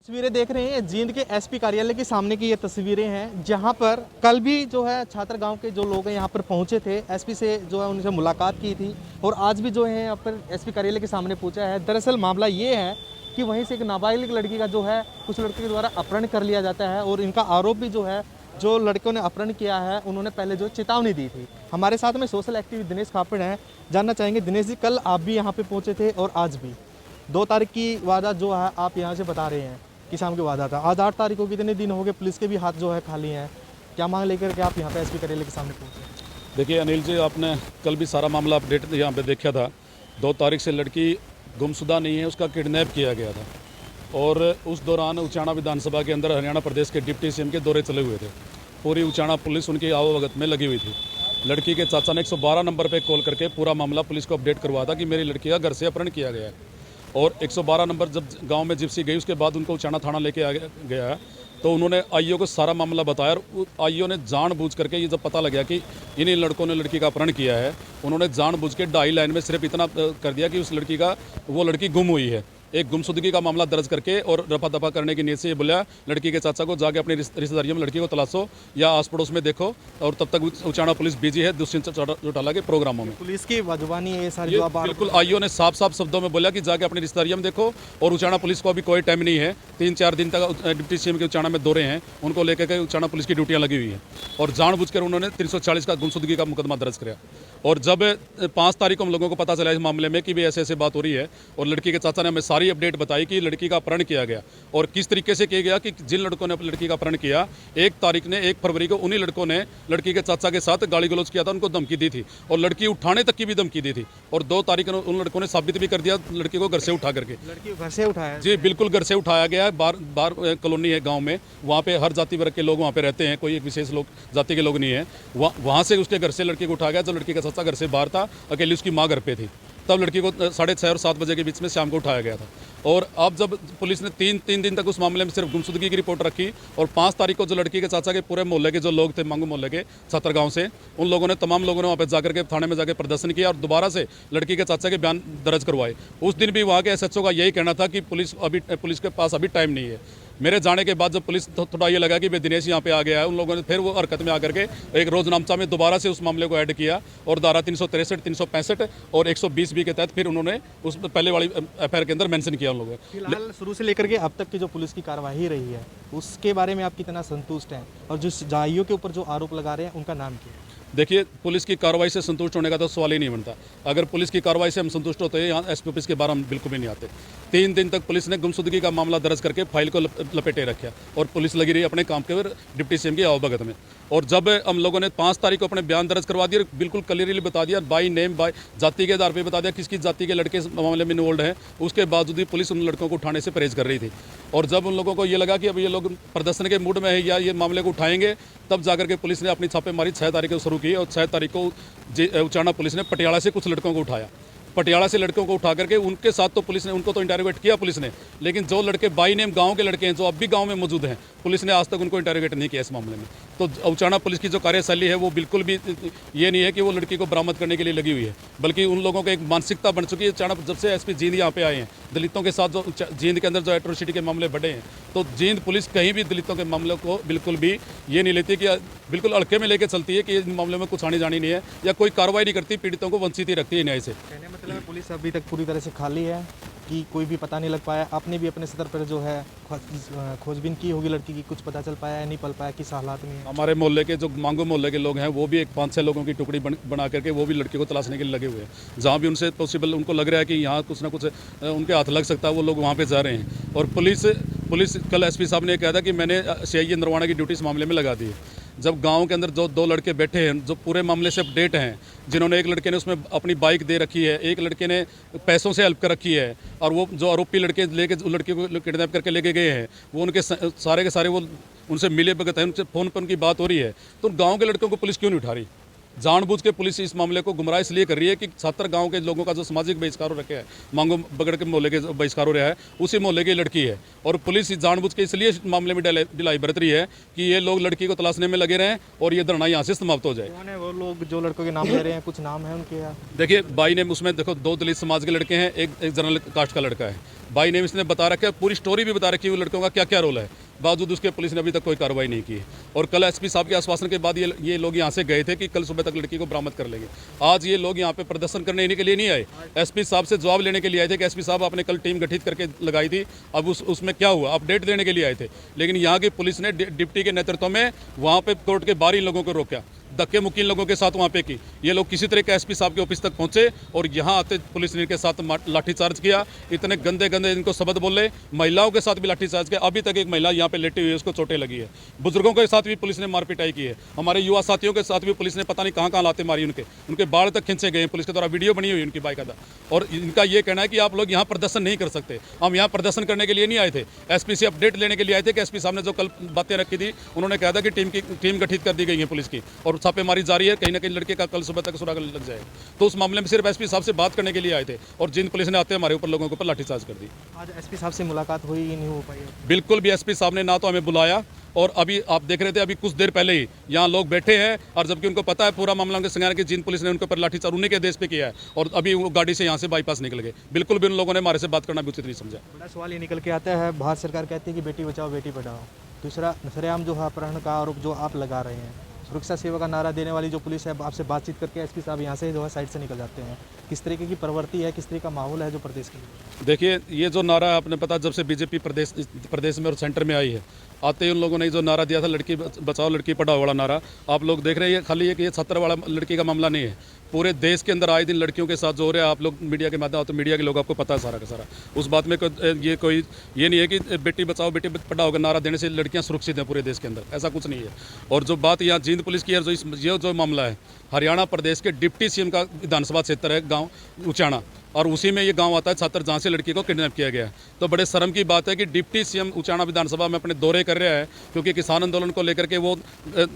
तस्वीरें देख रहे हैं जींद के एसपी कार्यालय के सामने की ये तस्वीरें हैं, जहां पर कल भी जो है छात्र गांव के जो लोग हैं यहां पर पहुंचे थे, एसपी से जो है उनसे मुलाकात की थी और आज भी जो है यहाँ पर एसपी कार्यालय के सामने पहुंचा है। दरअसल मामला ये है कि वहीं से एक नाबालिग लड़की का जो है कुछ लड़के के द्वारा अपहरण कर लिया जाता है और इनका आरोप भी जो है जो लड़कों ने अपहरण किया है उन्होंने पहले जो चेतावनी दी थी। हमारे साथ में सोशल एक्टिविस्ट दिनेश खापड़ हैं, जानना चाहेंगे दिनेश जी, कल आप भी यहाँ पे पहुंचे थे और आज भी 2 तारीख की वारदात जो है आप यहाँ से बता रहे हैं कि शाम की वारदात था। आज 8 तारीख को कितने दिन हो गए, पुलिस के भी हाथ जो है खाली हैं, क्या मांग लेकर के आप यहाँ पे एसपी कार्यालय के सामने पहुंचे? देखिए अनिल जी, आपने कल भी सारा मामला अपडेट यहाँ पे देखा था। 2 तारीख से लड़की गुमशुदा नहीं है, उसका किडनैप किया गया था और उस दौरान उचाना विधानसभा के अंदर हरियाणा प्रदेश के डिप्टी सीएम के दौरे चले हुए थे। पूरी उचाना पुलिस उनकी आवभगत में लगी हुई थी। लड़की के चाचा ने 112 नंबर पर कॉल करके पूरा मामला पुलिस को अपडेट करवा था कि मेरी लड़की का घर से अपहरण किया गया है। और 112 नंबर जब गांव में जिप्सी गई उसके बाद उनको उचाना थाना लेके आ गया तो उन्होंने आईओ को सारा मामला बताया और आईओ ने जानबूझ करके ये जब पता लगा कि इन्हीं लड़कों ने लड़की का अपहरण किया है, उन्होंने जानबूझ के 2.5 लाइन में सिर्फ इतना कर दिया कि उस लड़की का वो लड़की गुम हुई है। एक गुमशुदगी का मामला दर्ज करके और रफा दफा करने की नीयत से ये बोला लड़की के चाचा को जाके अपनी रिश्तेदारियों में लड़की को तलाशो या आस पड़ोस में देखो, और तब तक उचाना पुलिस बिजी है दुष्यंत चौटाला के प्रोग्रामों में। पुलिस की वाजवानी है ये सारी बिल्कुल आईओ ने साफ साफ शब्दों में बोला कि जाके अपनी रिश्तेदारियों में देखो, और उचाना पुलिस को अभी कोई टाइम नहीं है। 3-4 दिन तक डिप्टी सीएम के उचाना में दौरे हैं, उनको लेकर के उचाना पुलिस की ड्यूटियां लगी हुई हैं और जानबूझकर उन्होंने 340 का गुमशुदगी का मुकदमा दर्ज किया। और जब 5 तारीख को हम लोगों को पता चला इस मामले में कि भी ऐसे ऐसे बात हो रही है और लड़की के चाचा ने हमें सारी अपडेट बताई कि लड़की का अपहरण किया गया और किस तरीके से किया गया कि जिन लड़कों ने लड़की का अपहरण किया 1 फरवरी को उन्हीं लड़कों ने लड़की के चाचा के साथ गाली गलौज किया था, उनको धमकी दी थी और लड़की उठाने तक की भी धमकी दी थी। और 2 तारीख को उन लड़कों ने साबित भी कर दिया लड़की को घर से उठा करके। लड़की घर से उठाया? जी बिल्कुल, घर से उठाया गया है। बार कॉलोनी है गाँव में, वहाँ पे हर जाति वर्ग के लोग वहाँ पे रहते हैं, कोई एक विशेष लोग जाति के लोग नहीं है। वहाँ से उसके घर से लड़की को उठाया गया। जब लड़की का चाचा घर से बाहर था, अकेली उसकी माँ घर पे थी, तब लड़की को 6:30 और 7 बजे के बीच में शाम को उठाया गया था। और अब जब पुलिस ने 3 दिन तक उस मामले में सिर्फ गुमशुदगी की रिपोर्ट रखी और 5 तारीख को जो लड़की के चाचा के पूरे मोहल्ले के जो लोग थे, मांगू मोहल्ले के छतर गांव से, उन लोगों ने तमाम लोगों ने वहाँ पर जाकर के थाने में जाकर प्रदर्शन किया और दोबारा से लड़की के चाचा के बयान दर्ज करवाए। उस दिन भी वहाँ के एसएचओ का यही कहना था कि पुलिस के पास अभी टाइम नहीं है। मेरे जाने के बाद जब पुलिस थोड़ा ये लगा कि भाई दिनेश यहाँ पे आ गया है, उन लोगों ने फिर वो हरकत में आकर के एक रोजनामचा में दोबारा से उस मामले को ऐड किया और धारा 363, 365 और 120B के तहत फिर उन्होंने उस पहले वाली एफआईआर के अंदर मेंशन किया उन लोगों ने। फिलहाल शुरू से लेकर के अब तक की जो पुलिस की कार्रवाई रही है उसके बारे में आप कितना संतुष्ट हैं और जिस जाइयों के ऊपर जो आरोप लगा रहे हैं उनका नाम क्या है? देखिए, पुलिस की कार्रवाई से संतुष्ट होने का तो सवाल ही नहीं बनता। अगर पुलिस की कार्रवाई से हम संतुष्ट होते हैं, यहाँ एसपी ऑफिस के बाहर हम बिल्कुल भी नहीं आते। 3 दिन तक पुलिस ने गुमशुदगी का मामला दर्ज करके फाइल को लपेटे रखा और पुलिस लगी रही अपने काम के डिप्टी सीएम की आवभगत में। और जब हम लोगों ने 5 तारीख को अपने बयान दर्ज करवा दिया, बिल्कुल क्लियरली बता दिया, बाई नेम बाई जाति के आधार पर बता दिया किस किस जाति के लड़के इस मामले में इन्वॉल्व हैं, उसके बावजूद भी पुलिस उन लड़कों को उठाने से परहेज कर रही थी। और जब उन लोगों को ये लगा कि अब ये लोग प्रदर्शन के मूड में है या ये मामले को उठाएंगे, तब जाकर के पुलिस ने अपनी छापेमारी 6 तारीख को शुरू की और 6 तारीख को उचाना पुलिस ने पटियाला से कुछ लड़कों को उठाया। पटियाला से लड़कों को उठा करके उनके साथ तो पुलिस ने उनको तो इंटरोगेट किया पुलिस ने, लेकिन जो लड़के बाई नेम गांव के लड़के हैं जो अब भी गांव में मौजूद हैं, पुलिस ने आज तक उनको इंटरोगेट नहीं किया इस मामले में। तो उचाना पुलिस की जो कार्यशैली है वो बिल्कुल भी ये नहीं है कि वो लड़की को बरामद करने के लिए लगी हुई है, बल्कि उन लोगों को एक मानसिकता बन चुकी है। उचाना जब से एसपी जींद यहाँ पे आए हैं, दलितों के साथ जो जींद के अंदर जो एट्रोसिटी के मामले बढ़े हैं, तो जींद पुलिस कहीं भी दलितों के मामलों को बिल्कुल भी ये नहीं लेती कि बिल्कुल अड़के में लेके चलती है कि इन मामलों में कुछ आनी जानी नहीं है या कोई कार्रवाई नहीं करती, पीड़ितों को वंचित ही रखती है न्याय से। कहने मतलब पुलिस अभी तक पूरी तरह से खाली है कि कोई भी पता नहीं लग पाया? आपने भी अपने स्तर पर जो है खोजबीन की होगी लड़की की, कुछ पता चल पाया है, नहीं पल पाया किस हालात में है? हमारे मोहल्ले के जो मांगो मोहल्ले के लोग हैं वो भी 5-6 लोगों की टुकड़ी बना करके वो भी लड़की को तलाशने के लिए लगे हुए हैं। जहाँ भी उनसे पॉसिबल उनको लग रहा है कि यहाँ कुछ ना कुछ उनके हाथ लग सकता है, वो लोग वहाँ पे जा रहे हैं। और पुलिस कल एसपी साहब ने कहा था कि मैंने सीआई नरवाना की ड्यूटी इस मामले में लगा दी है। जब गांव के अंदर जो 2 लड़के बैठे हैं जो पूरे मामले से अपडेट हैं, जिन्होंने एक लड़के ने उसमें अपनी बाइक दे रखी है, एक लड़के ने पैसों से हेल्प कर रखी है, और वो जो आरोपी लड़के लेके लड़के को किडनैप करके लेके गए हैं वो उनके सारे के सारे वो उनसे मिले भगत हैं, उनसे फ़ोन पर उनकी बात हो रही है, तो गाँव के लड़कों को पुलिस क्यों नहीं उठा रही? जानबूझ के पुलिस इस मामले को गुमराह इसलिए कर रही है कि छात्र गांव के लोगों का जो सामाजिक बहिष्कार हो रखा है, मांगो बगड़ के मोहल्ले के बहिष्कार हो रहा है, उसी मोहल्ले की लड़की है और पुलिस जानबूझ के इसलिए इस मामले में ढिलाई बरत रही है कि ये लोग लड़की को तलाशने में लगे रहें और ये धरना यहाँ से समाप्त हो जाए। कौन है वो लोग जो लड़कों के नाम ले रहे हैं, कुछ नाम है उनके यहाँ? देखिए भाई नेम उसमें देखो 2 दलित समाज के लड़के हैं, एक जनरल कास्ट का लड़का है। भाई नेम इसने बता रखा है, पूरी स्टोरी भी बता रखी है वो लड़कों का क्या क्या रोल है, बावजूद उसके पुलिस ने अभी तक कोई कार्रवाई नहीं की। और कल एसपी साहब के आश्वासन के बाद ये लोग यहाँ से गए थे कि कल सुबह तक लड़की को बरामद कर लेंगे। आज ये लोग यहाँ पे प्रदर्शन करने इन्हीं के लिए नहीं आए, एसपी साहब से जवाब लेने के लिए आए थे कि एसपी साहब आपने कल टीम गठित करके लगाई थी, अब उसमें क्या हुआ, अपडेट देने के लिए आए थे। लेकिन यहाँ की पुलिस ने डिप्टी के नेतृत्व में वहाँ पे कोर्ट के बाहर इन लोगों को रोका, धक्के मुक्की इन लोगों के साथ वहाँ पे की। ये लोग किसी तरह के एसपी साहब के ऑफिस तक पहुंचे और यहाँ आते पुलिस ने इनके साथ लाठीचार्ज किया, इतने गंदे गंदे इनको शब्द बोले, महिलाओं के साथ भी लाठीचार्ज किया। अभी तक एक महिला यहाँ पे लेटी हुई है, उसको चोटें लगी है। बुजुर्गों के साथ भी पुलिस ने मार पिटाई की है। हमारे युवा साथियों के साथ भी पुलिस ने पता नहीं कहाँ लाते मारी, उनके बाल तक खींचे गए, पुलिस के द्वारा वीडियो बनी हुई उनकी बाइक का। और इनका ये कहना है कि आप लोग यहाँ प्रदर्शन नहीं कर सकते। हम यहाँ प्रदर्शन करने के लिए नहीं आए थे, एसपी से अपडेट लेने के लिए आए थे कि एसपी साहब ने जो कल बातें रखी थी, उन्होंने कहा था कि टीम गठित कर दी गई है पुलिस की और छापेमारी जारी है, कहीं ना कहीं लड़के का कल सुबह तक सुराग लग जाएगा। तो उस मामले में सिर्फ एसपी साहब से बात करने के लिए आए थे और जिन पुलिस ने आते हमारे ऊपर लोगों के ऊपर लाठीचार्ज कर दी। आज एसपी साहब से मुलाकात हुई ही नहीं हो पाई? बिल्कुल भी एसपी साहब ने ना तो हमें बुलाया और अभी आप देख रहे थे अभी कुछ देर पहले ही यहाँ लोग बैठे हैं और जबकि उनको पता है पूरा मामला उनके संज्ञान की, जिन पुलिस ने उनके ऊपर लाठीचार्ज उन्हीं के आदेश पे किया है और अभी वो गाड़ी से यहाँ से बाईपास निकल गए। बिल्कुल भी उन लोगों ने हमारे से बात करना भी उचित नहीं समझा। बड़ा सवाल ये निकल के आता है, भारत सरकार कहती है कि बेटी बचाओ बेटी पढ़ाओ, दूसरा सरेआम जो है अपहरण का आरोप जो आप लगा रहे हैं, सुरक्षा सेवा का नारा देने वाली जो पुलिस है आपसे बातचीत करके एसपी साहब यहाँ से जो है साइड से निकल जाते हैं। किस तरीके की प्रवृत्ति है, किस तरह का माहौल है जो प्रदेश के लिए? देखिए ये जो नारा है आपने पता, जब से बीजेपी प्रदेश में और सेंटर में आई है, आते ही उन लोगों ने जो नारा दिया था लड़की बचाओ लड़की पढ़ाओ वाला नारा, आप लोग देख रहे हैं खाली ये कि ये 70 वाला लड़की का मामला नहीं है, पूरे देश के अंदर आए दिन लड़कियों के साथ जो हो रहा है, आप लोग मीडिया के माध्यम, तो मीडिया के लोग आपको पता है सारा का सारा। उस बात में ये नहीं है कि बेटी बचाओ बेटी पढ़ाओ का नारा देने से लड़कियां सुरक्षित हैं पूरे देश के अंदर, ऐसा कुछ नहीं है। और जो बात यहाँ जींद पुलिस की है, जो मामला है हरियाणा प्रदेश के डिप्टी सीएम का विधानसभा क्षेत्र है गाँव उचाना, और उसी में ये गांव आता है छात्र जहाँ से लड़की को किडनैप किया गया है। तो बड़े शर्म की बात है कि डिप्टी सीएम उचाना विधानसभा में अपने दौरे कर रहा है, क्योंकि किसान आंदोलन को लेकर के वो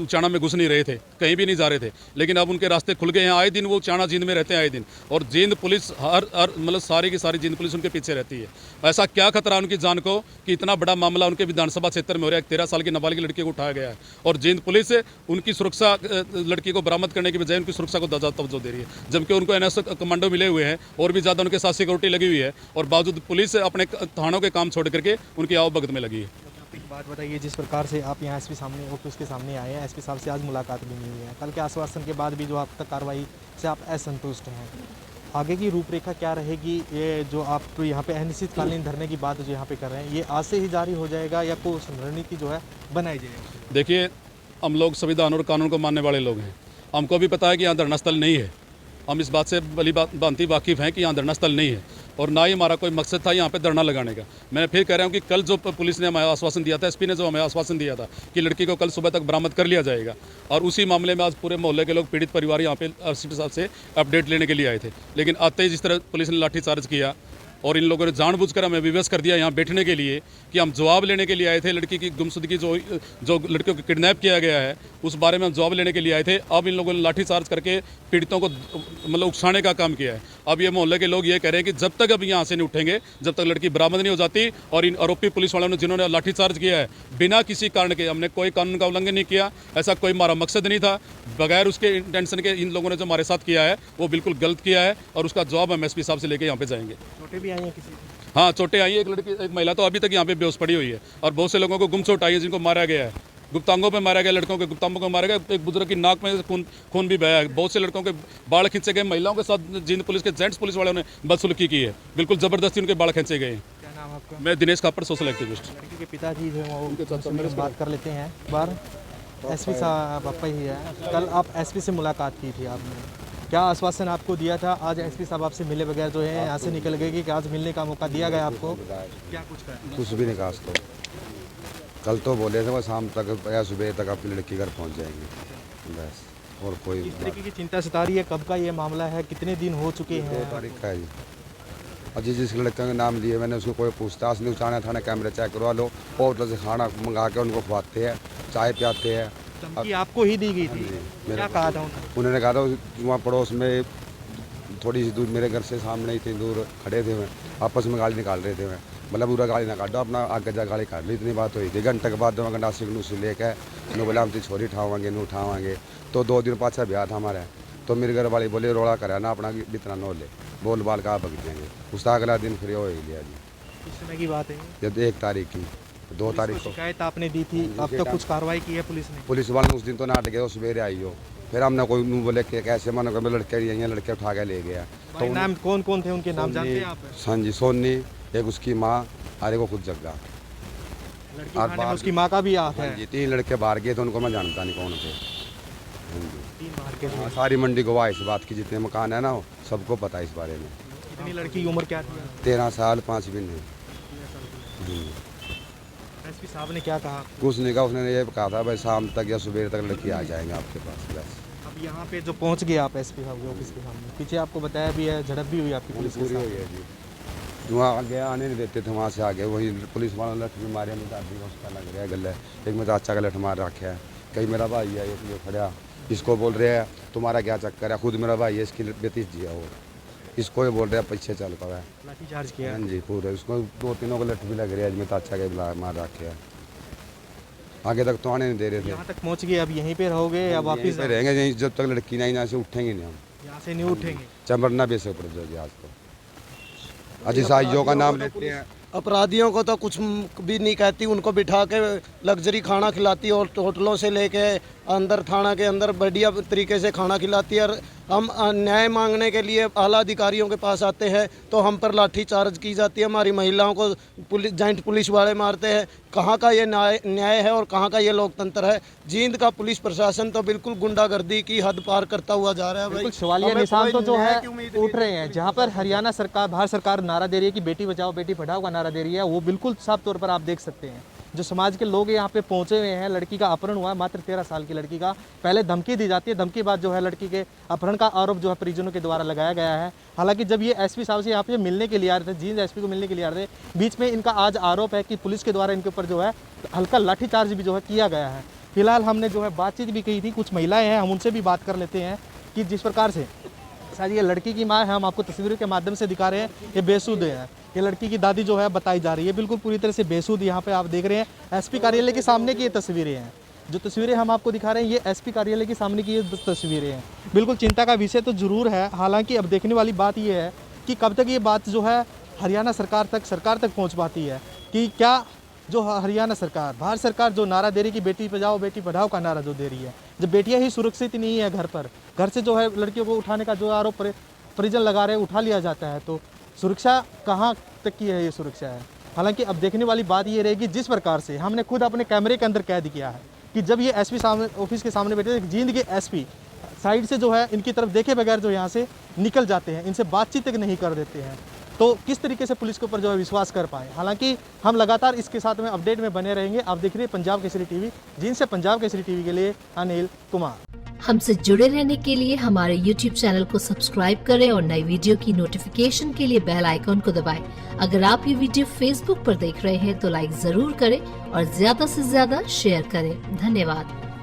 उचाना में घुस नहीं रहे थे, कहीं भी नहीं जा रहे थे, लेकिन अब उनके रास्ते खुल गए हैं। आए दिन वो उचाना जींद में रहते हैं आए दिन, और जींद पुलिस हर मतलब सारी की सारी जींद पुलिस उनके पीछे रहती है। ऐसा क्या खतरा उनकी जान को कि इतना बड़ा मामला उनके विधानसभा क्षेत्र में हो रहा है, 13 साल की नाबालिग लड़की को उठाया गया है और जींद पुलिस उनकी सुरक्षा, लड़की को बरामद करने की बजाय उनकी सुरक्षा को तवज्जो दे रही है, जबकि उनको एनएस कमांडो मिले हुए हैं और भी ज़्यादा उनके साथ सिक्योरिटी लगी हुई है, और बावजूद पुलिस अपने थानों के काम छोड़ करके उनकी आवभगत में लगी है। एक बात बताइए, जिस प्रकार से आप यहाँ एसपी सामने ऑफिस के सामने आए हैं, एसपी साहब से आज मुलाकात भी नहीं हुई है, कल के आश्वासन के बाद भी जो आप तक कार्रवाई से आप असंतुष्ट हैं, आगे की रूपरेखा क्या रहेगी? ये जो आप यहाँ पे अनिश्चितकालीन धरने की बात जो यहाँ पे कर रहे हैं, ये आज से ही जारी हो जाएगा या कोई रणनीति जो है बनाई जाएगी? देखिए हम लोग संविधान और कानून को मानने वाले लोग हैं, हमको भी पता है कि यहाँ धरना स्थल नहीं है, हम इस बात से भली भांति वाकिफ़ हैं कि यहाँ धरना स्थल नहीं है और ना ही हमारा कोई मकसद था यहाँ पे धरना लगाने का। मैं फिर कह रहा हूँ कि कल जो पुलिस ने हमें आश्वासन दिया था, एसपी ने जो हमें आश्वासन दिया था कि लड़की को कल सुबह तक बरामद कर लिया जाएगा, और उसी मामले में आज पूरे मोहल्ले के लोग, पीड़ित परिवार यहाँ पे एसपी साहब से अपडेट लेने के लिए आए थे। लेकिन आते ही जिस तरह पुलिस ने लाठीचार्ज किया और इन लोगों ने जानबूझकर हमें विवश कर दिया यहाँ बैठने के लिए कि हम जवाब लेने के लिए आए थे, लड़की की गुमशुदगी जो लड़कियों को किडनैप किया गया है उस बारे में हम जवाब लेने के लिए आए थे। अब इन लोगों ने लाठीचार्ज करके पीड़ितों को मतलब उकसाने का काम किया है। अब ये मोहल्ले के लोग ये कह रहे हैं कि जब तक अब यहाँ से नहीं उठेंगे, जब तक लड़की बरामद नहीं हो जाती, और इन आरोपी पुलिस वालों ने जिन्होंने लाठीचार्ज किया है बिना किसी कारण के, हमने कोई कानून का उल्लंघन नहीं किया, ऐसा कोई हमारा मकसद नहीं था, बगैर उसके इंटेंशन के इन लोगों ने जो हमारे साथ किया है वो बिल्कुल गलत किया है, और उसका जवाब हम एसपी साहब से लेके यहाँ पे जाएंगे। चोटें भी आई हैं किसी? हाँ चोटें आई है, एक महिला तो अभी तक यहाँ पे बेहोश पड़ी हुई है, और बहुत से लोगों को गुमचोट आई है जिनको मारा गया है, गुप्तांगों पे मारा गया, लड़कों के गुप्तांगों को मारा गया, एक बुजुर्ग की नाक में खून भी बहा है, बहुत से लड़कों के बाल खींचे गए, महिलाओं के साथ जींद पुलिस के जेंट्स पुलिस वालों ने बदसलूकी की है, बिल्कुल जबरदस्ती उनके बाल खींचे गए। क्या नाम आपका? मैं दिनेश खापर, सोशल एक्टिविस्ट। लड़की के पिताजी जो हैं वो बात कर लेते हैं। बार एसपी साहब पापा ही है, कल आप एसपी से मुलाकात की थी आपने, क्या आश्वासन आपको दिया था? आज एसपी साहब आपसे मिले बगैर जो है यहाँ से निकल गए कि आज मिलने का मौका दिया गया आपको, क्या कुछ कहा? कुछ भी नहीं कहा तो कल तो बोले थे वो शाम तक या सुबह तक आपकी लड़की घर पहुँच जाएंगे, बस, और कोई किस तरीके की चिंता सता रही है? कब का ये मामला है, कितने दिन हो चुके हैं? 2 तारीख का है जी। और जिस लड़के का नाम लिए मैंने उसको कोई पूछताछ नहीं, उचाना थाना कैमरे चेक करवा लो, होटल से खाना मंगा के उनको खवाते हैं, चाय पियाते हैं, धमकी आपको ही दी गई थी, क्या कहा था उन्होंने कहा था वहाँ पड़ोस में थोड़ी सी दूर मेरे घर से सामने इतनी दूर खड़े थे मैं, आपस में गाली निकाल रहे थे मैं, मतलब पूरा गाली ना काटो, अपना आगे जा गाली काट ली, इतनी बात हुई थी। घंटे के बाद गंडासी गंडूसी लेके उन्होंने बोला हम तो छोरी उठावाएंगे नहीं उठावाएंगे। तो 2 दिन पाछा ब्याह था हमारा, तो मेरे घर वाले बोले रोड़ा करा ना अपना इतना नो ले, बोल बाल का भग जाएंगे। उसका अगला दिन फिर हो ही लिया जी। इस समय की बात है, जब 1 तारीख की 2 तारीख को शिकायत आपने दी थी, अब तक कुछ कार्रवाई की है पुलिस ने? पुलिस वाले उस दिन तो नाट गए, सवेरे आई हो, फिर हमने कोई मुँह बोले कि कैसे मन कर लड़के यहीं लड़के उठा के ले गया। तो नाम कौन कौन थे, उनके नाम जानते हैं आप? संजी सोनी, एक उसकी माँ और एक वो खुद जग्गा। लड़की थाने में उसकी माँ का भी हाथ है? जी 3 लड़के बाहर गए थे, उनको मैं जानता नहीं कौन थे। 3 बाहर के थे। सारी मंडी गवाह इस बात की, जितने मकान है ना सबको पता है इस बारे में। कितनी लड़की की उम्र क्या थी? 13 साल 5 महीने। एसपी साहब ने क्या कहा? कुछ नहीं कहा, उसने ये कहा था भाई शाम तक या सुबह तक लड़की आ जाएंगे आपके पास बस। अब यहाँ पे जो पहुँच गए आप एसपी साहब के ऑफिस के सामने, पीछे आपको बताया भी है झड़प भी हुई आपकी पुलिस के पूरी हो साथ। गई जी, वहाँ आगे आने नहीं देते थे, वहाँ से आगे वही पुलिस वालों लठ भी मारे, मेरी दादी का उसका लग रहा है गले, एक मेरे चाचा का लठ मार रखा है, कहीं मेरा भाई है एक जो खड़ा, इसको बोल रहे हैं तुम्हारा क्या चक्कर है, खुद मेरा भाई है इसकी बेतीस जी है वो, इसको ये बोल रहे हैं पीछे चल पाया। लाठीचार्ज किया? हाँ जी पूरे, उसको 2-3 को लठ भी लग रहे हैं, मेरे चाचा के मार रखे है, आगे तक तो आने नहीं दे रहे थे। यहाँ तक पहुँच गए, अब यहीं पे रहोगे या वापिस रहेंगे यहीं जब तक लड़की नहीं यहाँ से उठेंगे नहीं हम, यहाँ से नहीं उठेंगे? चमरना बेसे पड़ जाएगी आज तो। अधिशाइयों का नाम लेते हैं, अपराधियों को तो कुछ भी नहीं कहती, उनको बिठा के लग्जरी खाना खिलाती है और होटलों से लेके अंदर थाना के अंदर बढ़िया तरीके से खाना खिलाती है। और हम न्याय मांगने के लिए आला अधिकारियों के पास आते हैं तो हम पर लाठी चार्ज की जाती है, हमारी महिलाओं को पुलिस जॉइंट पुलिस वाले मारते हैं। कहाँ का ये न्याय है और कहाँ का ये लोकतंत्र है? जींद का पुलिस प्रशासन तो बिल्कुल गुंडागर्दी की हद पार करता हुआ जा रहा है। बिल्कुल सवालिया निशान तो जो है उठ रहे हैं। जहाँ पर हरियाणा सरकार, भारत सरकार नारा दे रही है कि बेटी बचाओ बेटी पढ़ाओ का नारा दे रही है, वो बिल्कुल साफ तौर पर आप देख सकते हैं जो समाज के लोग यहाँ पे पहुंचे हुए हैं। लड़की का अपहरण हुआ है, मात्र 13 साल की लड़की का। पहले धमकी दी जाती है, धमकी बाद जो है लड़की के अपहरण का आरोप जो है परिजनों के द्वारा लगाया गया है। हालांकि जब ये एसपी साहब से यहाँ पे मिलने के लिए आ रहे थे, जींद एसपी को मिलने के लिए आ रहे थे, बीच में इनका आज आरोप है कि पुलिस के द्वारा इनके ऊपर जो है हल्का लाठीचार्ज भी जो है किया गया है। फिलहाल हमने जो है बातचीत भी की थी, कुछ महिलाएं हैं, हम उनसे भी बात कर लेते हैं कि जिस प्रकार से शायद ये लड़की की माँ है, हम आपको तस्वीरों के माध्यम से दिखा रहे हैं, ये बेसुध है। ये लड़की की दादी जो है बताई जा रही है, बिल्कुल पूरी तरह से बेसुध। यहाँ पे आप देख रहे हैं एसपी कार्यालय के सामने की ये तस्वीरें हैं। जो तस्वीरें हम आपको दिखा रहे हैं ये एसपी कार्यालय के सामने की ये तस्वीरें हैं। बिल्कुल चिंता का विषय तो जरूर है। हालांकि अब देखने वाली बात ये है कि कब तक ये बात जो है हरियाणा सरकार तक पहुँच पाती है कि क्या जो हरियाणा सरकार, भारत सरकार जो नारा दे रही है कि बेटी बचाओ बेटी पढ़ाओ का नारा जो दे रही है, जब बेटियां ही सुरक्षित नहीं है घर से जो है लड़कियों को उठाने का जो आरोप परिजन लगा रहे हैं, उठा लिया जाता है, तो सुरक्षा कहाँ तक की है ये सुरक्षा है। हालांकि अब देखने वाली बात ये रहेगी जिस प्रकार से हमने खुद अपने कैमरे के अंदर कैद किया है कि जब ये एसपी सामने ऑफिस के सामने बैठे थे, जींद के एसपी साइड से जो है इनकी तरफ देखे बगैर जो यहाँ से निकल जाते हैं, इनसे बातचीत तक नहीं कर देते हैं, तो किस तरीके से पुलिस के ऊपर जो है विश्वास कर पाए। हालांकि हम लगातार इसके साथ में अपडेट में बने रहेंगे। आप देख रहे हैं पंजाब केसरी टीवी, जिनसे पंजाब केसरी टीवी के लिए अनिल कुमार। हमसे जुड़े रहने के लिए हमारे YouTube चैनल को सब्सक्राइब करें और नई वीडियो की नोटिफिकेशन के लिए बेल आइकॉन को दबाएं। अगर आप ये वीडियो Facebook पर देख रहे हैं तो लाइक जरूर करें और ज्यादा से ज्यादा शेयर करें। धन्यवाद।